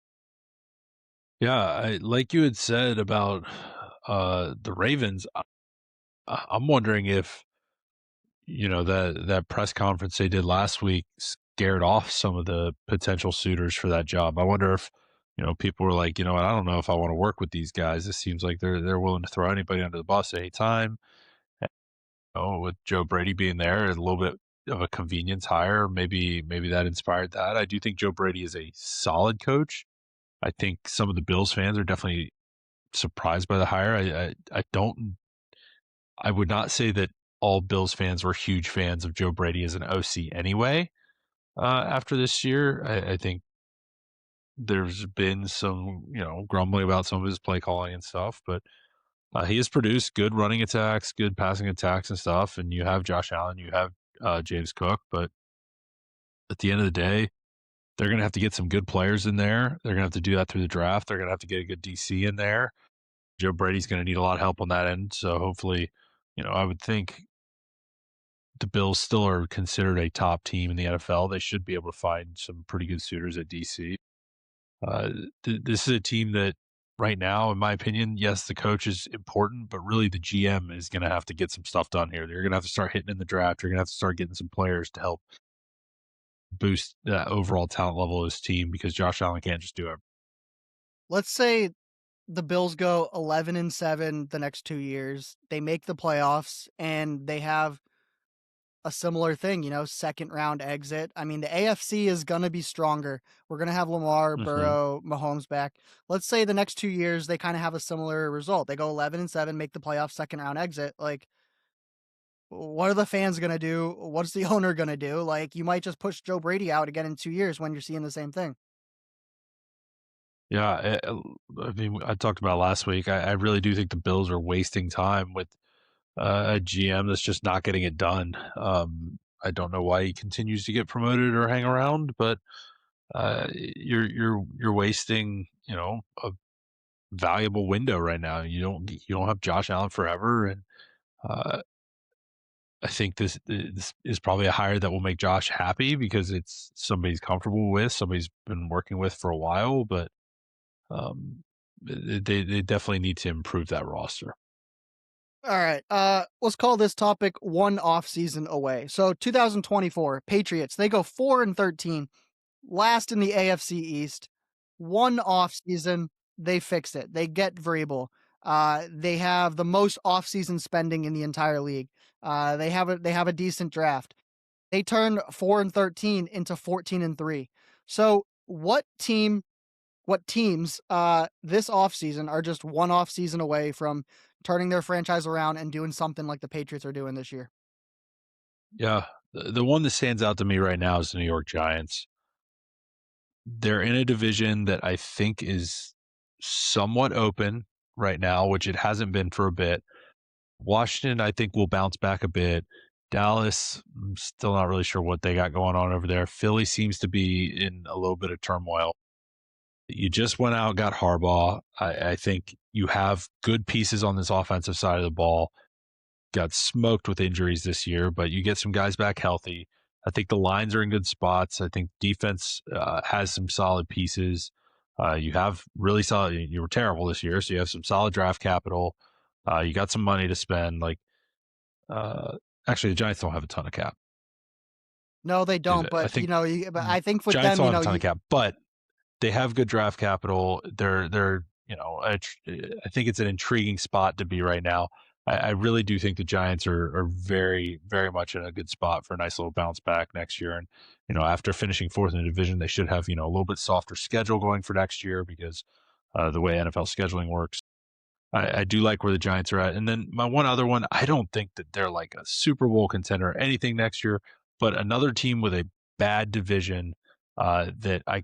S2: Yeah, like you had said about the Ravens, I'm wondering if that press conference they did last week scared off some of the potential suitors for that job. I wonder if people were like, I don't know if I want to work with these guys. This seems like they're willing to throw anybody under the bus at any time. With Joe Brady being there, a little bit of a convenience hire, maybe that inspired that. I do think Joe Brady is a solid coach. I think some of the Bills fans are definitely surprised by the hire. I would not say that all Bills fans were huge fans of Joe Brady as an OC anyway. After this year, I think there's been some, grumbling about some of his play calling and stuff, but he has produced good running attacks, good passing attacks and stuff. And you have Josh Allen, you have James Cook, but at the end of the day, they're going to have to get some good players in there. They're going to have to do that through the draft. They're going to have to get a good DC in there. Joe Brady's going to need a lot of help on that end. So hopefully, I would think the Bills still are considered a top team in the NFL. They should be able to find some pretty good suitors at DC. Uh, this is a team that right now, in my opinion, yes, the coach is important, but really the GM is going to have to get some stuff done here. They're going to have to start hitting in the draft. You're going to have to start getting some players to help boost that overall talent level of his team because Josh Allen can't just do it.
S1: Let's say the Bills go 11-7 the next 2 years. They make the playoffs, and they have a similar thing, second round exit. I mean, the AFC is going to be stronger. We're going to have Lamar,
S2: Mm-hmm.
S1: Burrow, Mahomes back. Let's say the next 2 years, they kind of have a similar result. They go 11-7, make the playoffs, second round exit. Like, what are the fans going to do? What's the owner going to do? Like, you might just push Joe Brady out again in 2 years when you're seeing the same thing.
S2: Yeah, I mean, I talked about last week. I really do think the Bills are wasting time with a GM that's just not getting it done. I don't know why he continues to get promoted or hang around, but you're wasting a valuable window right now. You don't have Josh Allen forever, and uh, I think this is probably a hire that will make Josh happy because it's somebody he's comfortable with, somebody he's been working with for a while, but um, they definitely need to improve that roster.
S1: All right. Let's call this topic one off season away. So 2024 Patriots, they go 4-13, last in the AFC East. One off season, they fix it. They get Vrabel. They have the most off season spending in the entire league. They have a decent draft. They turn 4-13 into 14-3. So what teams this offseason are just one off season away from turning their franchise around and doing something like the Patriots are doing this year?
S2: Yeah, the one that stands out to me right now is the New York Giants. They're in a division that I think is somewhat open right now, which it hasn't been for a bit. Washington, I think, will bounce back a bit. Dallas, I'm still not really sure what they got going on over there. Philly seems to be in a little bit of turmoil. You just went out, got Harbaugh. I think you have good pieces on this offensive side of the ball. Got smoked with injuries this year, but you get some guys back healthy. I think the lines are in good spots. I think defense has some solid pieces. You have really solid. You were terrible this year, so you have some solid draft capital. You got some money to spend. Uh, actually, the Giants don't have a ton of cap.
S1: No, they
S2: Do
S1: don't.
S2: they? I
S1: But
S2: think
S1: but I think with
S2: Giants
S1: them,
S2: don't have a ton of cap, but they have good draft capital. They're I think it's an intriguing spot to be right now. I really do think the Giants are very, very much in a good spot for a nice little bounce back next year. And after finishing fourth in the division, they should have a little bit softer schedule going for next year because the way NFL scheduling works. I do like where the Giants are at. And then my one other one, I don't think that they're like a Super Bowl contender or anything next year, but another team with a bad division that I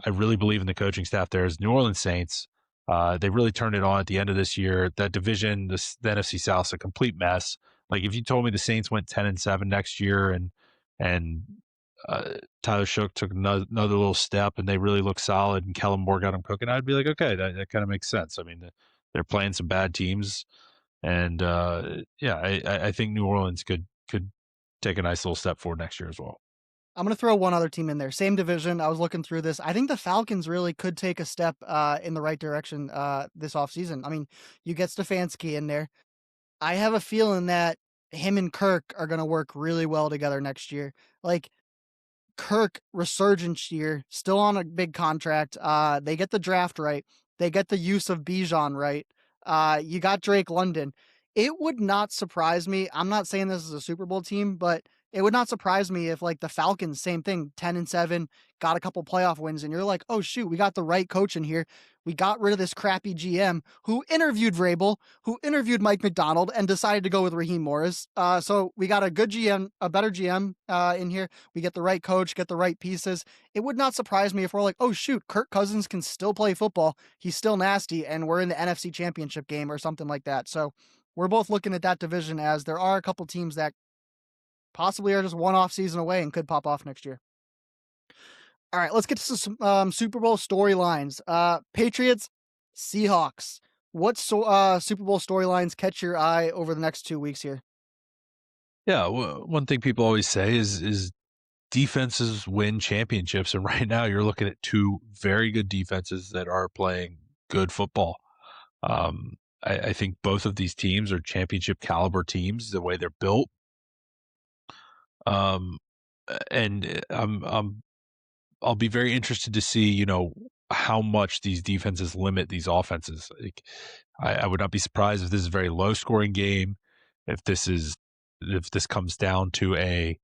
S2: really believe in the coaching staff there is New Orleans Saints. They really turned it on at the end of this year. That division, the NFC South, is a complete mess. Like if you told me the Saints went 10-7 next year and Tyler Shook took another little step and they really look solid and Kellen Moore got them cooking, I'd be like, okay, that kind of makes sense. I mean, they're playing some bad teams, and yeah, I think New Orleans could take a nice little step forward next year as well.
S1: I'm going to throw one other team in there. Same division. I was looking through this. I think the Falcons really could take a step in the right direction this offseason. I mean, you get Stefanski in there. I have a feeling that him and Kirk are going to work really well together next year. Like, Kirk resurgence year, still on a big contract. They get the draft right. They get the use of Bijan right. You got Drake London. It would not surprise me. I'm not saying this is a Super Bowl team, but it would not surprise me if like the Falcons, same thing, 10-7, got a couple playoff wins, and you're like, oh shoot, we got the right coach in here. We got rid of this crappy GM who interviewed Vrabel, who interviewed Mike McDonald, and decided to go with Raheem Morris. So we got a good GM, a better GM in here. We get the right coach, get the right pieces. It would not surprise me if we're like, oh shoot, Kirk Cousins can still play football. He's still nasty, and we're in the NFC Championship game or something like that. So we're both looking at that division as there are a couple teams that possibly are just one off season away and could pop off next year. All right, let's get to some Super Bowl storylines. Patriots, Seahawks. What Super Bowl storylines catch your eye over the next 2 weeks here?
S2: Yeah, one thing people always say is defenses win championships, and right now you're looking at two very good defenses that are playing good football. I think both of these teams are championship caliber teams, the way they're built. Um, and I'll be very interested to see, how much these defenses limit these offenses. Like, I would not be surprised if this is a very low scoring game, if this comes down to a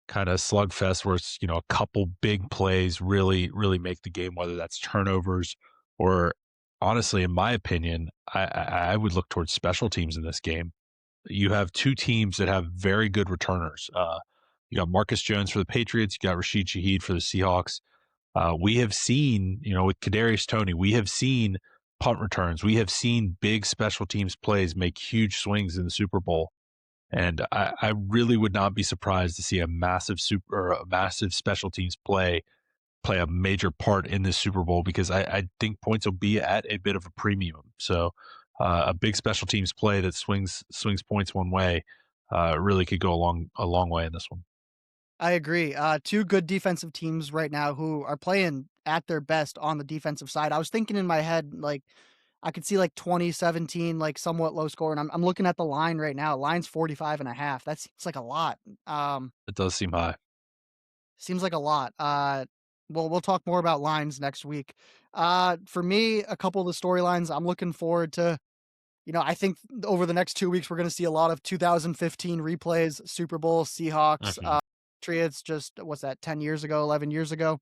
S2: kind of slugfest where it's, a couple big plays really, really make the game, whether that's turnovers or honestly, in my opinion, I would look towards special teams in this game. You have two teams that have very good returners. You got Marcus Jones for the Patriots. You got Rashid Shaheed for the Seahawks. We have seen, with Kadarius Toney, we have seen punt returns. We have seen big special teams plays make huge swings in the Super Bowl. And I really would not be surprised to see a massive special teams play a major part in this Super Bowl because I think points will be at a bit of a premium. So a big special teams play that swings points one way really could go a long way in this one.
S1: I agree. Two good defensive teams right now who are playing at their best on the defensive side. I was thinking in my head, like, I could see like 2017, like somewhat low score. And I'm looking at the line right now. Line's 45.5. That seems like a lot.
S2: It does seem high.
S1: Seems like a lot. We'll talk more about lines next week. For me, a couple of the storylines I'm looking forward to. I think over the next 2 weeks, we're going to see a lot of 2015 replays, Super Bowl, Seahawks,
S2: Mhm.
S1: Patriots, just what's that, 10 years ago, 11 years ago.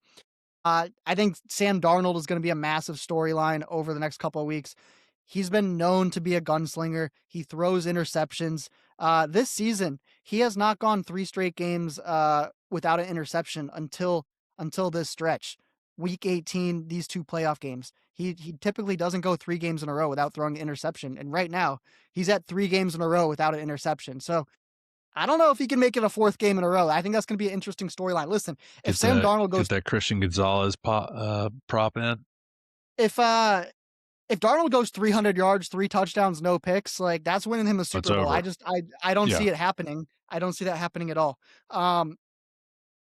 S1: I think Sam Darnold is going to be a massive storyline over the next couple of weeks. He's been known to be a gunslinger. He throws interceptions. This season, he has not gone 3 straight games without an interception until this stretch. Week 18, these 2 playoff games. He typically doesn't go 3 games in a row without throwing an interception. And right now, he's at 3 games in a row without an interception. So I don't know if he can make it a 4th game in a row. I think that's going to be an interesting storyline. Listen, if Sam Darnold goes,
S2: Get that Christian Gonzalez prop in.
S1: if uh, if Darnold goes 300 yards, 3 touchdowns, no picks, like that's winning him a
S2: It's
S1: Super Bowl.
S2: over.
S1: I don't
S2: Yeah.
S1: see it happening. I don't see that happening at all.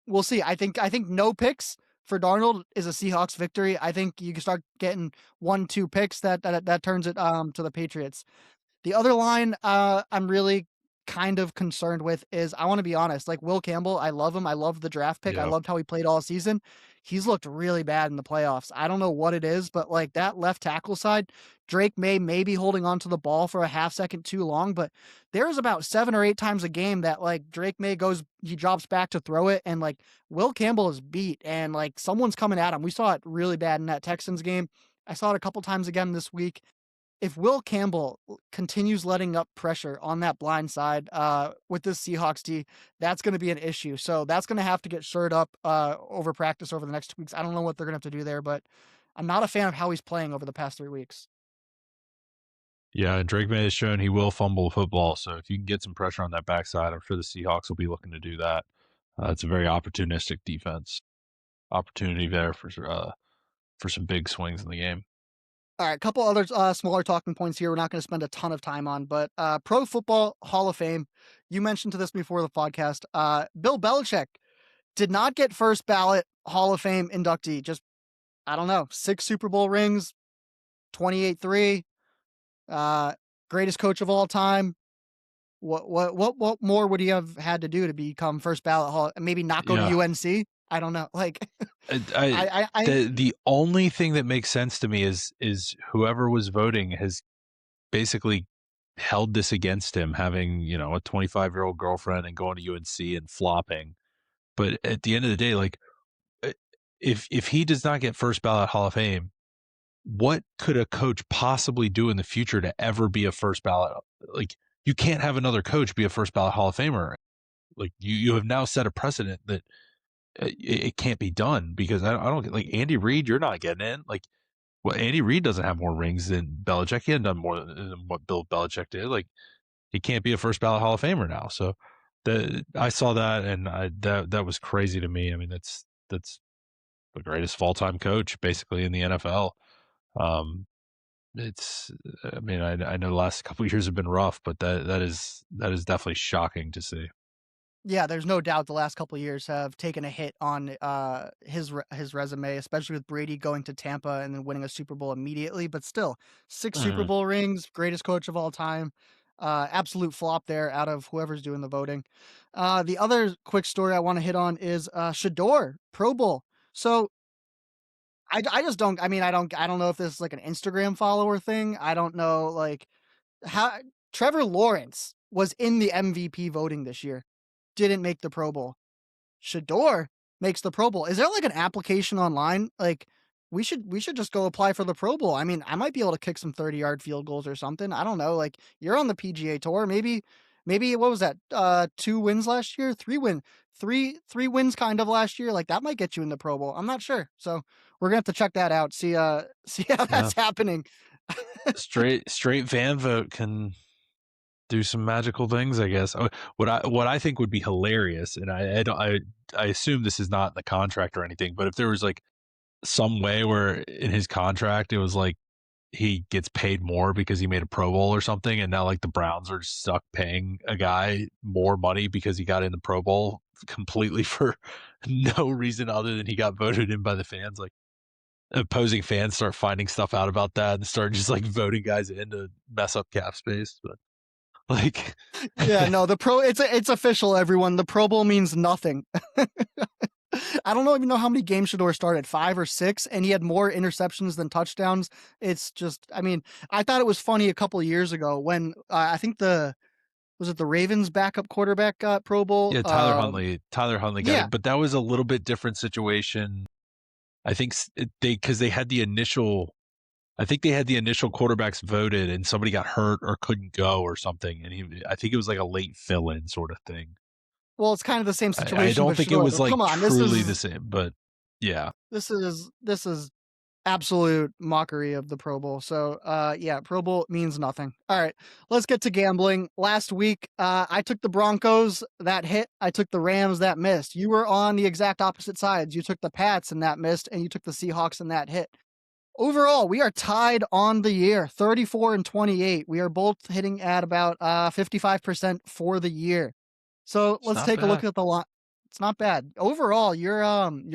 S1: We'll see. I think no picks for Darnold is a Seahawks victory. I think you can start getting 1-2 picks that turns it to the Patriots. The other line I'm really kind of concerned with is I want to be honest, like Will Campbell, I love him. I love the draft pick. I
S2: Yeah.
S1: loved how he played all season. He's looked really bad in the playoffs. I don't know what it is, but like that left tackle side, Drake may be holding on to the ball for a half second too long, but there's about 7 or 8 times a game that like Drake May he drops back to throw it, and like Will Campbell is beat, and like someone's coming at him. We saw it really bad in that Texans game. I saw it a couple times again this week. if Will Campbell continues letting up pressure on that blind side with this Seahawks D, that's going to be an issue. So that's going to have to get shored up over practice over the next 2 weeks. I don't know what they're going to have to do there, but I'm not a fan of how he's playing over the past 3 weeks.
S2: Yeah, and Drake May has shown he will fumble the football. So if you can get some pressure on that backside, I'm sure the Seahawks will be looking to do that. It's a very opportunistic defense. Opportunity there for some big swings in the game.
S1: All right, a couple other smaller talking points here. We're not going to spend a ton of time on, but Pro Football Hall of Fame. You mentioned to this before the podcast. Bill Belichick did not get first ballot Hall of Fame inductee. Just I don't know, 6 Super Bowl rings, 28-3, greatest coach of all time. What more would he have had to do to become first ballot Hall? Maybe not go to
S2: Yeah.
S1: UNC. I don't know. Like,
S2: The only thing that makes sense to me is whoever was voting has basically held this against him, having a 25-year-old girlfriend and going to UNC and flopping. But at the end of the day, like uh, if he does not get first ballot Hall of Fame, what could a coach possibly do in the future to ever be a first ballot? Like you can't have another coach be a first ballot Hall of Famer. Like you have now set a precedent that it can't be done because I don't get like Andy Reid. You're not getting in. Like, well, Andy Reid doesn't have more rings than Belichick. He hadn't done more than what Bill Belichick did. Like, he can't be a first ballot Hall of Famer now. So, I saw that and that was crazy to me. I mean, that's the greatest of all time coach basically in the NFL. Um, it's I mean I know the last couple of years have been rough, but that is definitely shocking to see.
S1: yeah, there's no doubt the last couple of years have taken a hit on his resume, especially with Brady going to Tampa and then winning a Super Bowl immediately. But still, 6 Super
S2: Mhm.
S1: Bowl rings, greatest coach of all time. Absolute flop there out of whoever's doing the voting. The other quick story I want to hit on is Shedeur Pro Bowl. So I just don't. I mean, I don't know if this is like an Instagram follower thing. I don't know like how Trevor Lawrence was in the MVP voting this year, didn't make the Pro Bowl. Shedeur makes the Pro Bowl. Is there like an application online? Like we should just go apply for the Pro Bowl. I mean, I might be able to kick some 30-yard field goals or something. I don't know. Like you're on the PGA tour. Maybe what was that? 2 wins last year? 3 wins kind of last year. Like that might get you in the Pro Bowl. I'm not sure. So we're gonna have to check that out. See see how
S2: Yeah,
S1: that's happening.
S2: straight fan vote can do some magical things, I guess. What I think would be hilarious, and I don't I assume this is not in the contract or anything, but if there was like some way where in his contract it was like he gets paid more because he made a Pro Bowl or something, and now like the Browns are stuck paying a guy more money because he got in the Pro Bowl completely for no reason other than he got voted in by the fans. Like opposing fans start finding stuff out about that and start just like voting guys in to mess up cap space. But like,
S1: Yeah, no, it's official, everyone. The Pro Bowl means nothing. I don't even know how many games Shedeur started, 5 or 6, and he had more interceptions than touchdowns. It's just, I mean, I thought it was funny a couple of years ago when I think was it the Ravens backup quarterback got Pro Bowl?
S2: yeah, Tyler Huntley got
S1: Yeah,
S2: it, but that was a little bit different situation. I think because they had the initial. I think they had the initial quarterbacks voted, and somebody got hurt or couldn't go or something, and I think it was like a late fill-in sort of thing.
S1: well, it's kind of the same
S2: I
S1: situation
S2: don't
S1: with
S2: think it
S1: Shedeur,
S2: was
S1: but
S2: like
S1: come on, this
S2: truly the
S1: is
S2: same, but yeah,
S1: this is absolute mockery of the Pro Bowl. So, yeah, Pro Bowl means nothing. All right, let's get to gambling. Last week, I took the Broncos that hit. I took the Rams that missed. You were on the exact opposite sides. You took the Pats and that missed, and you took the Seahawks and that hit. Overall, we are tied on the year, 34 and 28. We are both hitting at about 55% for the year. So
S2: it's
S1: let's
S2: not
S1: take a look
S2: bad.
S1: at the line. It's not bad. Overall, you're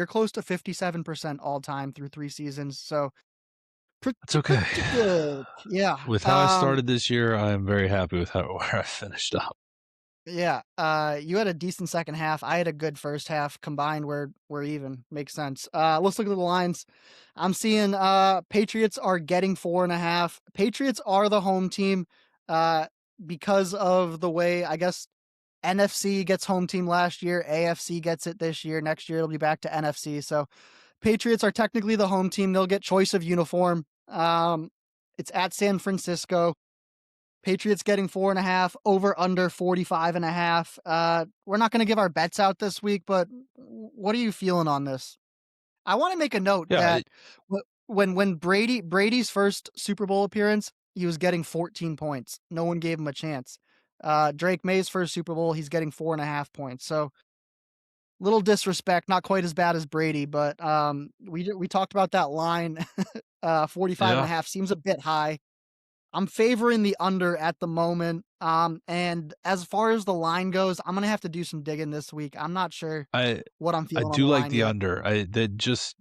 S1: close to 57% all time through 3 seasons. So
S2: It's
S1: pretty
S2: okay.
S1: pretty good. Yeah.
S2: With how I started this year, I am very happy with where I finished up.
S1: Yeah. You had a decent second half. I had a good first half. Combined, we're even. Makes sense. Let's look at the lines. I'm seeing Patriots are getting 4.5. Patriots are the home team. Uh, because of the way I guess NFC gets home team last year, AFC gets it this year. Next year it'll be back to NFC. So Patriots are technically the home team. They'll get choice of uniform. It's at San Francisco. Patriots getting 4.5, over under 45.5. We're not going to give our bets out this week, but what are you feeling on this? I want to make a note
S2: Yeah,
S1: that when Brady's first Super Bowl appearance, he was getting 14 points. No one gave him a chance. Drake May's first Super Bowl, he's getting 4.5 points. So little disrespect, not quite as bad as Brady, but we talked about that line. 45 and a
S2: yeah.
S1: half seems a bit high. I'm favoring the under at the moment. And as far as the line goes, I'm gonna have to do some digging this week. I'm not sure what I'm
S2: I
S1: feeling on
S2: do
S1: the
S2: like
S1: line
S2: the
S1: yet.
S2: under. I that just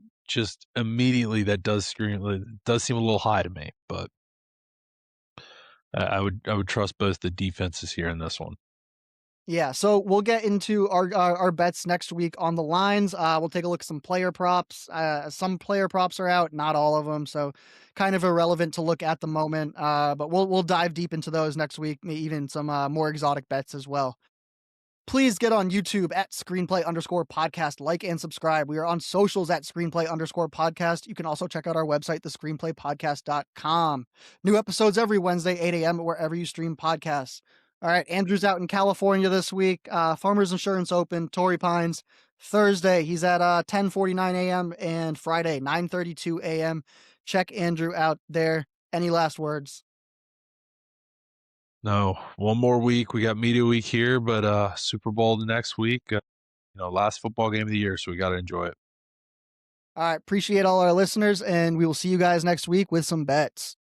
S2: immediately that does scream does seem a little high to me, but I would trust both the defenses here in this one.
S1: Yeah, so we'll get into our bets next week on the lines. We'll take a look at some player props. Some player props are out, not all of them, so kind of irrelevant to look at the moment. But we'll dive deep into those next week, maybe even some more exotic bets as well. Please get on YouTube at screenplay_podcast, like and subscribe. We are on socials at screenplay_podcast. You can also check out our website, thescreenplaypodcast.com. New episodes every Wednesday, 8 a.m. wherever you stream podcasts. All right, Andrew's out in California this week. Farmers Insurance Open, Torrey Pines. Thursday, he's at 10:49 a.m. and Friday, 9:32 a.m. Check Andrew out there. Any last words?
S2: No, one more week. We got media week here, but Super Bowl the next week. Last football game of the year, so we got to enjoy it.
S1: All right, appreciate all our listeners, and we will see you guys next week with some bets.